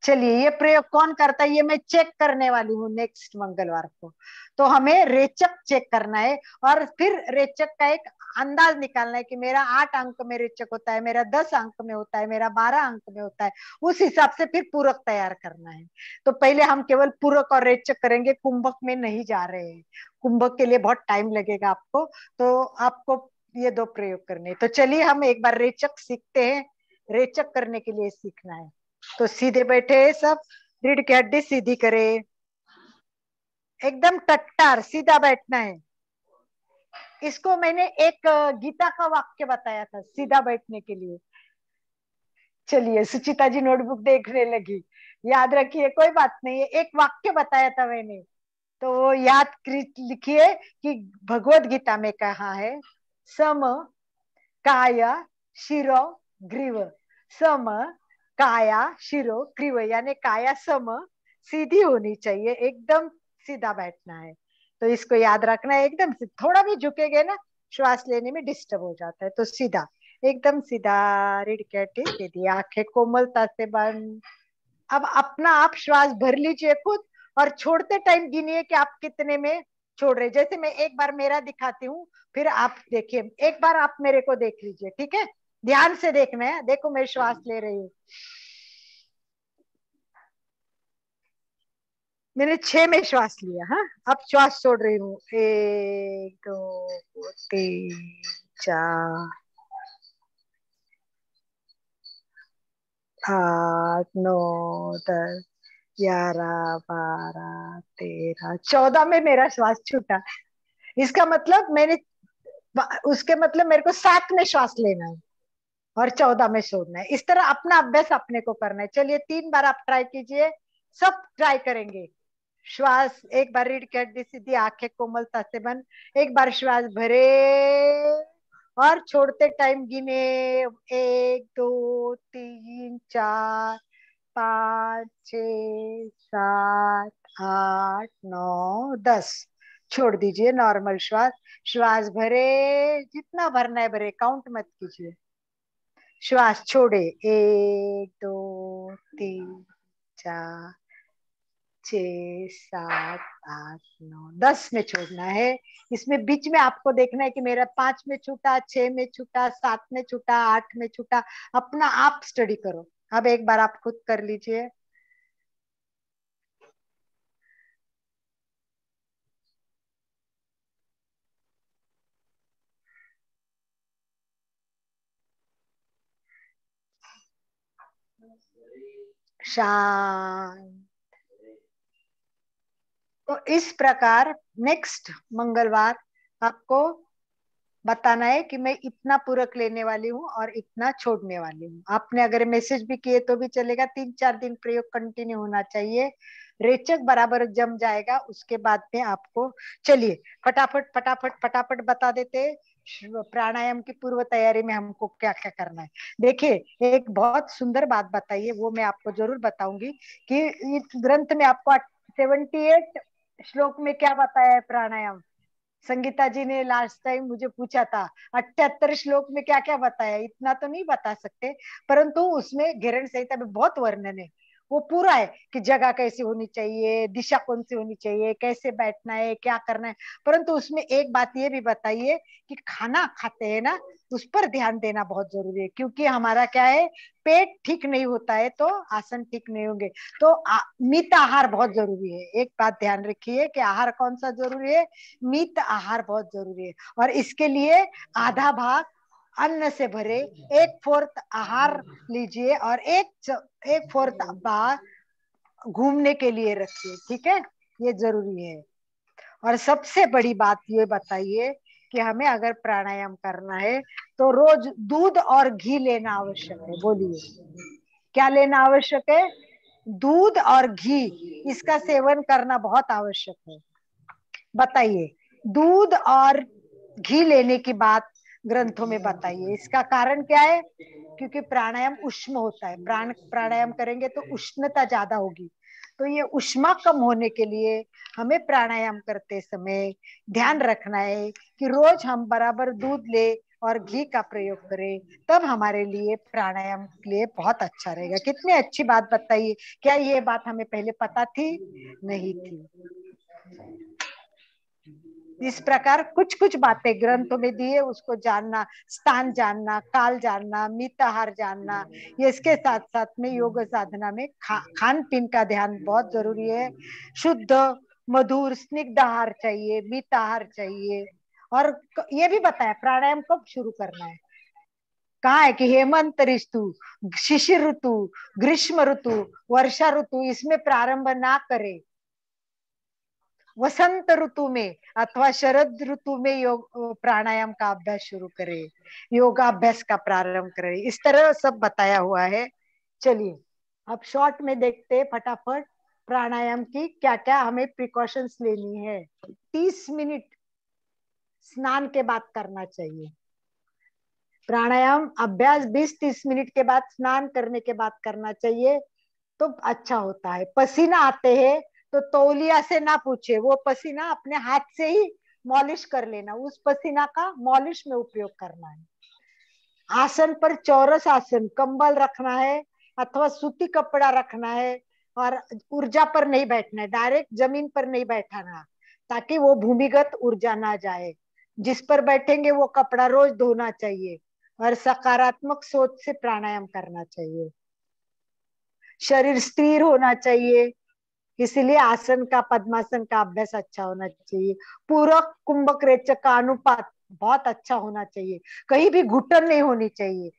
चलिए ये प्रयोग कौन करता है, ये मैं चेक करने वाली हूँ नेक्स्ट मंगलवार को। तो हमें रेचक चेक करना है, और फिर रेचक का एक अंदाज निकालना है कि मेरा 8 अंक में रेचक होता है, मेरा 10 अंक में होता है, मेरा 12 अंक में होता है। उस हिसाब से फिर पूरक तैयार करना है। तो पहले हम केवल पूरक और रेचक करेंगे, कुंभक में नहीं जा रहे हैं। कुंभक के लिए बहुत टाइम लगेगा आपको, तो आपको ये 2 प्रयोग करने। तो चलिए हम एक बार रेचक सीखते हैं। रेचक करने के लिए सीखना है, तो सीधे बैठे सब, रीढ़ की हड्डी सीधी करे, एकदम टट्टार सीधा बैठना है। इसको मैंने एक गीता का वाक्य बताया था सीधा बैठने के लिए। चलिए सुचिता जी नोटबुक देखने लगी, याद रखिए, कोई बात नहीं है, एक वाक्य बताया था मैंने, तो वो याद लिखिए कि भगवत गीता में कहा है, सम काय शिरो ग्रीव। सम काया शिरो ग्रीव, यानी काया सम, सीधी होनी चाहिए, एकदम सीधा बैठना है। तो इसको याद रखना है, एकदम थोड़ा भी झुकेगे ना श्वास लेने में डिस्टर्ब हो जाता है। तो सीधा, एकदम सीधा, रीढ़ की हड्डी सीधी, आंखें कोमलता से बंद। अब अपना आप श्वास भर लीजिए खुद, और छोड़ते टाइम गिनिए कि आप कितने में छोड़ रहे। जैसे मैं एक बार मेरा दिखाती हूँ, फिर आप देखिए, एक बार आप मेरे को देख लीजिए, ठीक है, ध्यान से देखना है। देखो मैं श्वास ले रही हूँ, मैंने 6 में श्वास लिया, हाँ, अब श्वास छोड़ रही हूँ, 1 2 3 4 8 9 10 11 12 13 14 में मेरा श्वास छूटा। इसका मतलब मैंने, उसके मतलब मेरे को 7 में श्वास लेना है और 14 में छोड़ना है। इस तरह अपना अभ्यास अपने को करना है। चलिए 3 बार आप ट्राई कीजिए, सब ट्राई करेंगे। श्वास एक बार, रीढ़ की हड्डी सीधी, आंखें कोमलता से बंद, एक बार श्वास भरे और छोड़ते टाइम गिने, 1 2 3 4 5 6 7 8 9 10। छोड़ दीजिए, नॉर्मल श्वास। श्वास भरे, जितना भरना है भरे, काउंट मत कीजिए। श्वास छोड़े, 1 2 3 4 6 7 8 9 10 में छोड़ना है। इसमें बीच में आपको देखना है कि मेरा 5 में छूटा, 6 में छूटा, 7 में छूटा, 8 में छूटा। अपना आप स्टडी करो। अब एक बार आप खुद कर लीजिए। शांत। तो इस प्रकार नेक्स्ट मंगलवार आपको बताना है कि मैं इतना पूरक लेने वाली हूँ और इतना छोड़ने वाली हूँ। आपने अगर मैसेज भी किए तो भी चलेगा। 3-4 दिन प्रयोग कंटिन्यू होना चाहिए। रेचक बराबर जम जाएगा, उसके बाद में आपको, चलिए फटाफट फटाफट फटाफट बता देते प्राणायाम की पूर्व तैयारी में हमको क्या क्या करना है। देखिए, एक बहुत सुंदर बात बताइए, वो मैं आपको जरूर बताऊंगी कि इस ग्रंथ में आपको 78 श्लोक में क्या बताया है प्राणायाम। संगीता जी ने लास्ट टाइम मुझे पूछा था 78 श्लोक में क्या क्या बताया। इतना तो नहीं बता सकते, परंतु उसमें घेरण संहिता में बहुत वर्णन है। वो पूरा है कि जगह कैसी होनी चाहिए, दिशा कौन सी होनी चाहिए, कैसे बैठना है, क्या करना है। परंतु उसमें एक बात ये भी बताइए कि खाना खाते हैं ना, उस पर ध्यान देना बहुत जरूरी है। क्योंकि हमारा क्या है, पेट ठीक नहीं होता है तो आसन ठीक नहीं होंगे। तो मित आहार बहुत जरूरी है। एक बात ध्यान रखिए कि आहार कौन सा जरूरी है, मित आहार बहुत जरूरी है। और इसके लिए आधा भाग अन्न से भरे, 1/4 आहार लीजिए और 1/4 भाग घूमने के लिए रखिए। ठीक है, ये जरूरी है। और सबसे बड़ी बात ये बताइए कि हमें अगर प्राणायाम करना है तो रोज दूध और घी लेना आवश्यक है। बोलिए, क्या लेना आवश्यक है? दूध और घी, इसका सेवन करना बहुत आवश्यक है। बताइए, दूध और घी लेने की बात ग्रंथों में बताइए। इसका कारण क्या है? क्योंकि प्राणायाम उष्म होता है। प्राणायाम करेंगे तो उष्णता ज्यादा होगी। तो ये उष्मा कम होने के लिए हमें प्राणायाम करते समय ध्यान रखना है कि रोज हम बराबर दूध ले और घी का प्रयोग करें, तब हमारे लिए प्राणायाम के लिए बहुत अच्छा रहेगा। कितनी अच्छी बात बताइए। क्या ये बात हमें पहले पता थी? नहीं थी। इस प्रकार कुछ कुछ बातें ग्रंथों में दी है, उसको जानना, स्थान जानना, काल जानना, मिताहार जानना, ये इसके साथ साथ में योग साधना में खान पीन का ध्यान बहुत जरूरी है। शुद्ध मधुर स्निग्ध आहार चाहिए, मिताहार चाहिए। और ये भी बताया प्राणायाम कब शुरू करना है। कहा है कि हेमंत ऋतु, शिशिर ऋतु, ग्रीष्म ऋतु, वर्षा ऋतु, इसमें प्रारंभ ना करे। वसंत ऋतु में अथवा शरद ऋतु में योग प्राणायाम का अभ्यास शुरू करें, योगाभ्यास का प्रारंभ करें। इस तरह सब बताया हुआ है। चलिए अब शॉर्ट में देखते फटाफट प्राणायाम की क्या क्या हमें प्रिकॉशंस लेनी है। 30 मिनट स्नान के बाद करना चाहिए। प्राणायाम अभ्यास 20-30 मिनट के बाद, स्नान करने के बाद करना चाहिए तो अच्छा होता है। पसीना आते हैं तो तौलिया से ना पूछे, वो पसीना अपने हाथ से ही मॉलिश कर लेना, उस पसीना का मॉलिश में उपयोग करना है। आसन पर चौरस आसन, कंबल रखना है अथवा सूती कपड़ा रखना है और ऊर्जा पर नहीं बैठना है, डायरेक्ट जमीन पर नहीं बैठाना, ताकि वो भूमिगत ऊर्जा ना जाए। जिस पर बैठेंगे वो कपड़ा रोज धोना चाहिए और सकारात्मक सोच से प्राणायाम करना चाहिए। शरीर स्थिर होना चाहिए, इसीलिए आसन का, पद्मासन का अभ्यास अच्छा होना चाहिए। पूरक कुंभक रेचक का अनुपात बहुत अच्छा होना चाहिए। कहीं भी घुटन नहीं होनी चाहिए,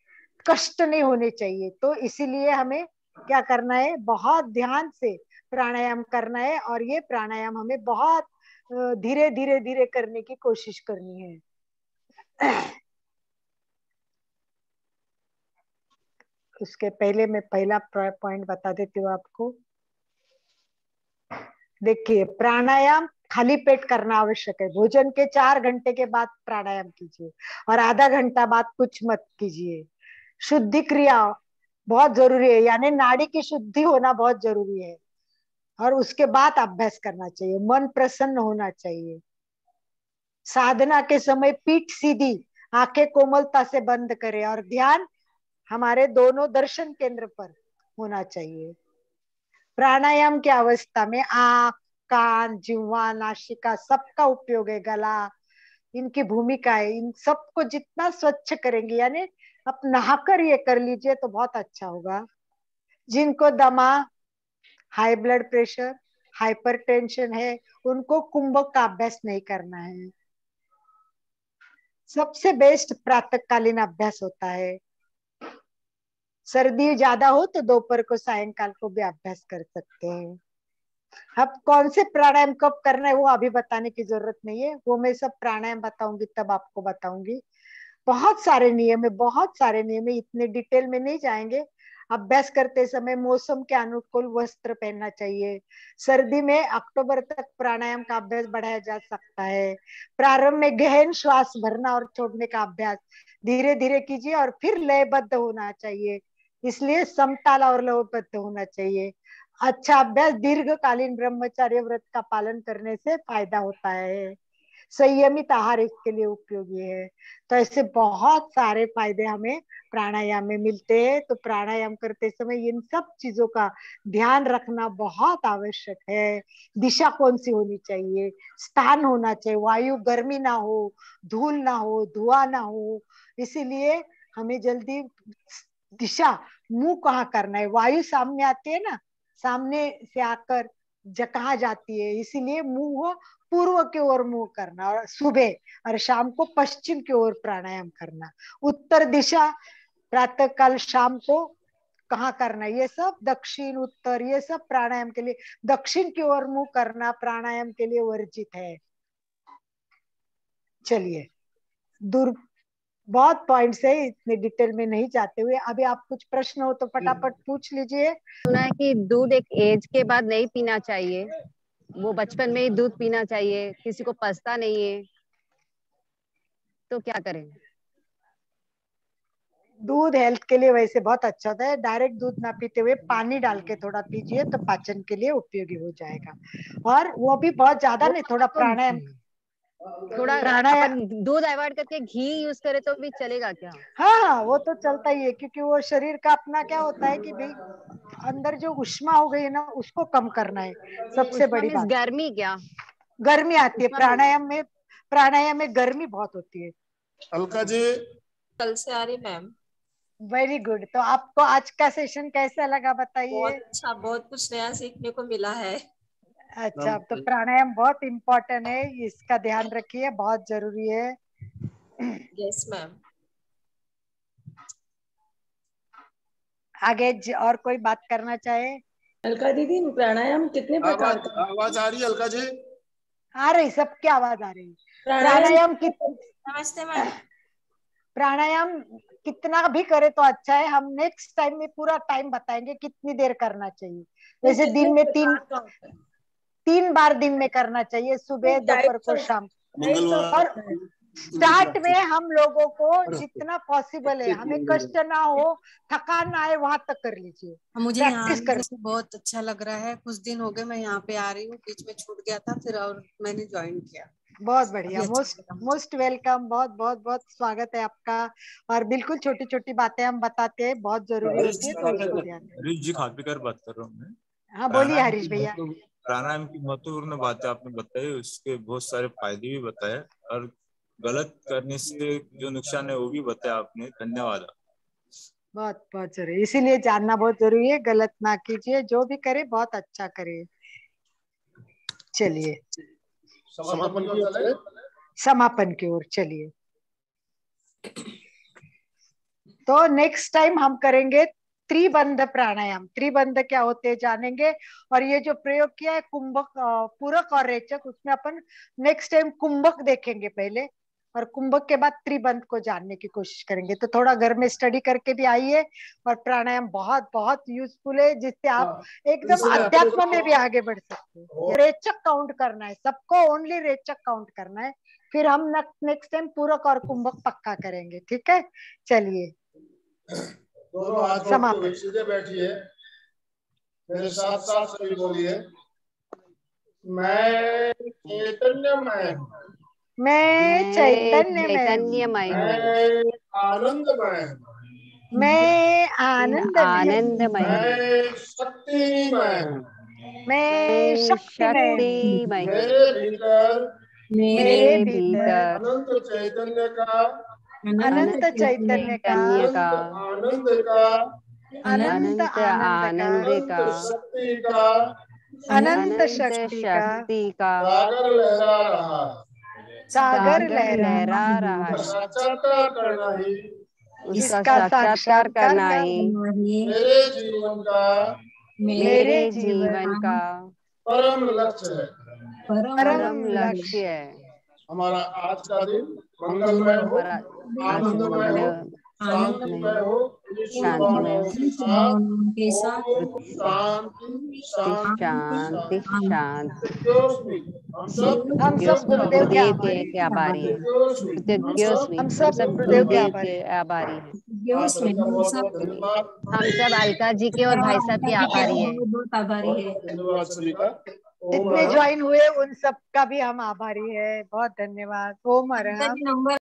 कष्ट नहीं होने चाहिए। तो इसीलिए हमें क्या करना है, बहुत ध्यान से प्राणायाम करना है। और ये प्राणायाम हमें बहुत धीरे धीरे धीरे करने की कोशिश करनी है। उसके पहले मैं पहला पॉइंट बता देती हूँ आपको। देखिए, प्राणायाम खाली पेट करना आवश्यक है। भोजन के 4 घंटे के बाद प्राणायाम कीजिए और आधा घंटा बाद कुछ मत कीजिए। शुद्धि क्रिया बहुत जरूरी है, यानी नाड़ी की शुद्धि होना बहुत जरूरी है। और उसके बाद अभ्यास करना चाहिए। मन प्रसन्न होना चाहिए। साधना के समय पीठ सीधी, आंखें कोमलता से बंद करें और ध्यान हमारे दोनों दर्शन केंद्र पर होना चाहिए। प्राणायाम की अवस्था में आंख, कान, जिह्वा, नासिका सबका उपयोग है। गला, इनकी भूमिका है। इन सबको जितना स्वच्छ करेंगे, यानी आप नहाकर ये कर लीजिए तो बहुत अच्छा होगा। जिनको दमा, हाई ब्लड प्रेशर, हाइपरटेंशन है, उनको कुंभक का अभ्यास नहीं करना है। सबसे बेस्ट प्रातःकालीन अभ्यास होता है। सर्दी ज्यादा हो तो दोपहर को, सायंकाल को भी अभ्यास कर सकते हैं। अब कौन से प्राणायाम कब करना है वो अभी बताने की जरूरत नहीं है, वो मैं सब प्राणायाम बताऊंगी तब आपको बताऊंगी। बहुत सारे नियम है, बहुत सारे नियम है, इतने डिटेल में नहीं जाएंगे। अभ्यास करते समय मौसम के अनुकूल वस्त्र पहनना चाहिए। सर्दी में अक्टूबर तक प्राणायाम का अभ्यास बढ़ाया जा सकता है। प्रारंभ में गहन श्वास भरना और छोड़ने का अभ्यास धीरे धीरे कीजिए और फिर लयबद्ध होना चाहिए, इसलिए समताल और लयबद्ध होना चाहिए। अच्छा अभ्यास दीर्घकालीन ब्रह्मचर्य व्रत का पालन करने से फायदा होता है। संयमित आहार इसके लिए उपयोगी है। तो ऐसे बहुत सारे फायदे हमें प्राणायाम में मिलते हैं। तो प्राणायाम करते समय इन सब चीजों का ध्यान रखना बहुत आवश्यक है। दिशा कौन सी होनी चाहिए, स्थान होना चाहिए, वायु गर्मी ना हो, धूल ना हो, धुआं ना हो। इसीलिए हमें जल्दी दिशा, मुंह कहाँ करना है, वायु सामने आती है ना, सामने से आकर कहाँ जाती है, इसीलिए मुंह पूर्व की ओर मुंह करना, और सुबह और शाम को पश्चिम की ओर प्राणायाम करना। उत्तर दिशा प्रातः काल, शाम को कहाँ करना, ये सब दक्षिण उत्तर, ये सब प्राणायाम के लिए, दक्षिण की ओर मुंह करना प्राणायाम के लिए वर्जित है। चलिए, दूर बहुत पॉइंट्स है, इतने डिटेल में नहीं जाते हुए अभी आप कुछ प्रश्न हो तो फटाफट पूछ लीजिए। सुना है कि दूध एक एज के बाद नहीं पीना चाहिए, वो बचपन में ही दूध पीना चाहिए, किसी को पचता नहीं है, तो क्या करें? दूध हेल्थ के लिए वैसे बहुत अच्छा होता है। डायरेक्ट दूध ना पीते हुए पानी डाल के थोड़ा पीजिए तो पाचन के लिए उपयोगी हो जाएगा। और वो भी बहुत ज्यादा नहीं, थोड़ा प्राणायाम, थोड़ा प्राणायाम, अपन दूध अवॉइड करके घी यूज करे तो भी चलेगा क्या? हाँ वो तो चलता ही है, क्योंकि वो शरीर का अपना क्या होता है कि भाई अंदर जो उष्मा हो गई है ना उसको कम करना है, सबसे उष्मा बड़ी मीन्स बात। गर्मी क्या? गर्मी आती है प्राणायाम में, प्राणायाम में गर्मी बहुत होती है। अलका जी कल से आ रही मैम। Very good. तो आपको आज का सेशन कैसा लगा बताइए। बहुत अच्छा, बहुत कुछ नया सीखने को मिला है। अच्छा, तो प्राणायाम बहुत इम्पोर्टेंट है, इसका ध्यान रखिए, बहुत जरूरी है। Yes ma'am. आगे और कोई बात करना चाहे? अलका दीदी, प्राणायाम कितने प्रकार का? आवाज आ रही है अलका जी? आ रही, सबकी आवाज आ रही। प्राणायाम नमस्ते मैम। प्राणायाम कितना भी करे तो अच्छा है। हम नेक्स्ट टाइम में पूरा टाइम बताएंगे कितनी देर करना चाहिए। जैसे दिन में तीन बार दिन में करना चाहिए, सुबह, दोपहर को, शाम। और स्टार्ट में हम लोगों को जितना पॉसिबल है, हमें कष्ट ना हो, थकान ना आए, वहां तक कर लीजिए। मुझे यहाँ प्रैक्टिस कर, आने से बहुत अच्छा लग रहा है। कुछ दिन हो गए मैं यहाँ पे आ रही हूँ, बीच में छूट गया था फिर और मैंने ज्वाइन किया। बहुत बढ़िया, अच्छा मोस्ट लगा मुझे। मोस्ट वेलकम, बहुत बहुत बहुत स्वागत है आपका। और बिल्कुल छोटी छोटी बातें हम बताते हैं, बहुत जरूरी होती है, तो उसको ध्यान दें। हरीश जी खापीकर बात कर रहा हूँ मैं। हाँ बोलिए हरीश भैया। प्राणायाम की महत्वपूर्ण बातें आपने बताई, उसके बहुत सारे फायदे भी बताए और गलत करने से जो नुकसान है वो भी बताया आपने। धन्यवाद। बहुत बहुत जरूरी, इसीलिए जानना बहुत जरूरी है। गलत ना कीजिए, जो भी करे बहुत अच्छा करे। चलिए समापन की ओर चले। समापन की ओर चलिए। तो नेक्स्ट टाइम हम करेंगे त्रिबंध प्राणायाम। त्रिबंध क्या होते हैं जानेंगे। और ये जो प्रयोग किया है कुंभक, पूरक और रेचक, उसमें अपन नेक्स्ट टाइम कुंभक देखेंगे पहले, और कुंभक के बाद त्रिबंध को जानने की कोशिश करेंगे। तो थोड़ा घर में स्टडी करके भी आइए। और प्राणायाम बहुत बहुत यूजफुल है, जिससे आप एकदम अध्यात्म में भी आगे बढ़ सकते हैं। रेचक काउंट करना है सबको, ओनली रेचक काउंट करना है। फिर हम नेक्स्ट टाइम पूरक और कुंभक पक्का करेंगे, ठीक है। चलिए दोनों हाथ जोड़ के सीधे बैठिए, मेरे साथ साथ सभी बोलिए। मैं चैतन्यमय हूँ। मैं चैतन्यमय हूँ। चैतन्यमय हूँ। मैं आनंदमय हूँ। मैं आनंदमय हूँ। आनंदमय हूँ। मैं शक्तिमय हूँ। मैं शक्तिमय हूँ। शक्तिमय हूँ। मेरे भीतर मेरे भीतर अनंत चैतन्य का अनंत चैतन्य का अनंत आनंद का अनंत आनंद अनंत का शक्ति का अनंत शक्ति का सागर लहरा रहा है। सागर लहरा रहा इसका है। साक्षात्कार करना ही उसका साक्षात्कार करना ही मेरे जीवन का मेरे जीवन का परम लक्ष्य है। परम लक्ष्य है। हमारा आज का दिन मंगलमय हो, हमारा आज आनंदमय हो, शांतिमय हो, शांतिमय के साथ ओम शांति शांति शांति शांति। हम सब गुरुदेव के गुरुदेव आभारी के आभारी हैं। हम सब गुरुदेव के आभारी के आभारी हैं। बहुत धन्यवाद। हम सब अलका जी के और भाई साहब के आभारी हैं। बहुत आभारी है। धन्यवाद सभी का। ओम जितने अरहम। ज्वाइन हुए उन सब का भी हम आभारी है। बहुत धन्यवाद। ओम अरहम। नंबर